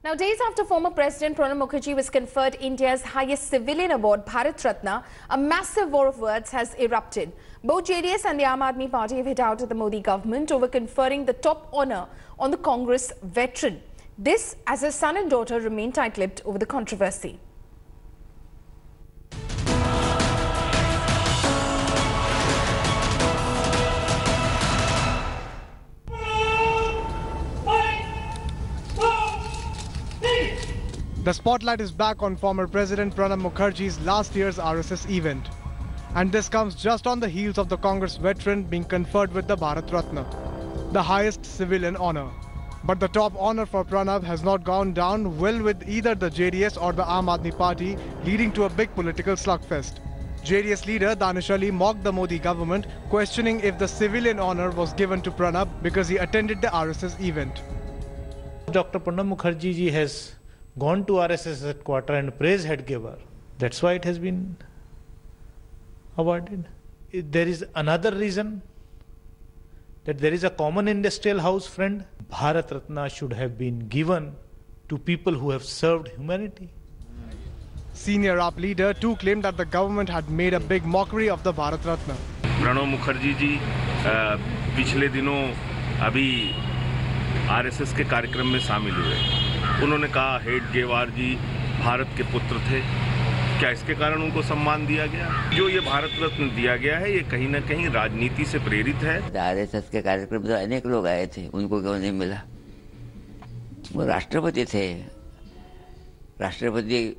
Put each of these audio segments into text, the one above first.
Now, days after former President Pranab Mukherjee was conferred India's highest civilian award, Bharat Ratna, a massive war of words has erupted. Both JDS and the Aam Aadmi Party have hit out at the Modi government over conferring the top honour on the Congress veteran. This as his son and daughter remain tight-lipped over the controversy. The spotlight is back on former President Pranab Mukherjee's last year's RSS event. And this comes just on the heels of the Congress veteran being conferred with the Bharat Ratna, the highest civilian honour. But the top honour for Pranab has not gone down well with either the JDS or the Aam Aadmi Party, leading to a big political slugfest. JDS leader Danish Ali mocked the Modi government, questioning if the civilian honour was given to Pranab because he attended the RSS event. Dr. Pranab Mukherjee ji has gone to RSS headquarters and praised headgear. That's why it has been awarded. There is another reason, that there is a common industrial house friend. Bharat Ratna should have been given to people who have served humanity. Senior AAP leader too claimed that the government had made a big mockery of the Bharat Ratna. Pranab Mukherjee ji पिछले दिनों अभी RSS के कार्यक्रम में शामिल हुए। उन्होंने कहा हेडगेवार जी भारत के पुत्र थे। क्या इसके कारण उनको सम्मान दिया गया? जो ये भारत रत्न दिया गया है, ये कहीं न कहीं राजनीति से प्रेरित है। आरएसएस के कार्यक्रम में अनेक लोग आए थे, उनको क्यों नहीं मिला? वो राष्ट्रपति थे, राष्ट्रपति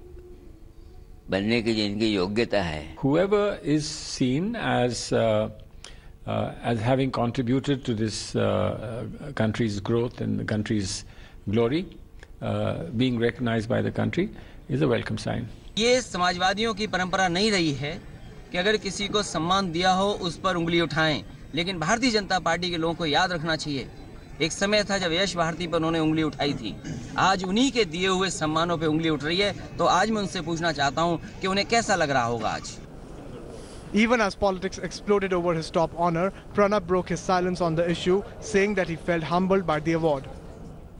बनने की जिनकी योग्यता है। Whoever is seen as having contributed to this country's growth and the country's glory, being recognized by the country, is a welcome sign. ये समाजवादियों की परंपरा नहीं रही है कि अगर किसी को सम्मान दिया हो उस पर उंगली उठाएं, लेकिन भारतीय जनता पार्टी के लोगों को याद रखना चाहिए, एक समय था जब यश भारती पर उन्होंने उंगली उठाई थी। आज उन्हीं के दिए हुए सम्मानों पे उंगली उठ रही है, तो आज मैं उनसे पूछना चाहता हूं कि उन्हें कैसा लग रहा होगा आज। Even as politics exploded over his top honour, Pranab broke his silence on the issue, saying that he felt humbled by the award.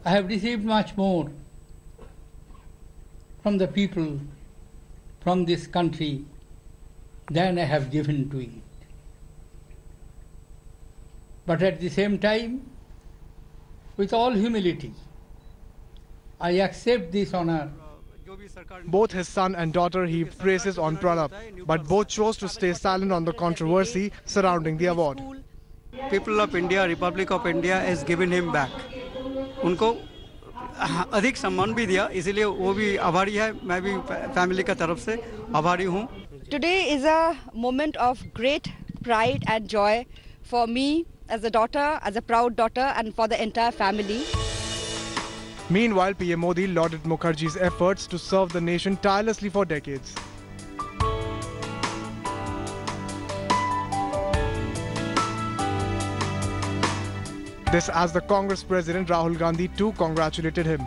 I have received much more from the people, from this country, than I have given to it. But at the same time, with all humility, I accept this honour. Both his son and daughter heaped praises on Pranab, but both chose to stay silent on the controversy surrounding the award. People of India, Republic of India has given him back. उनको अधिक सम्मान भी दिया, इसीलिए वो भी आभारी है। मैं भी फैमिली का तरफ से आभारी हूँ। Today is a moment of great pride and joy for me as a daughter, as a proud daughter, and for the entire family. Meanwhile, PM Modi lauded Mukherjee's efforts to serve the nation tirelessly for decades. This as the Congress President Rahul Gandhi too congratulated him.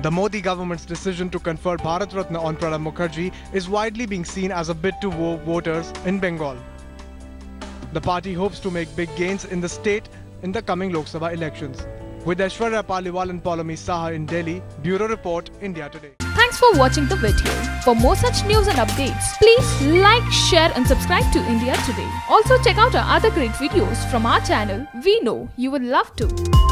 The Modi government's decision to confer Bharat Ratna on Pranab Mukherjee is widely being seen as a bid to woo voters in Bengal. The party hopes to make big gains in the state in the coming Lok Sabha elections. With Aishwarya Paliwal and Paulomi Saha in Delhi, Bureau Report, India Today. Thanks for watching the video. For more such news and updates, please like, share and subscribe to India Today. Also check out our other great videos from our channel. We know you will love to.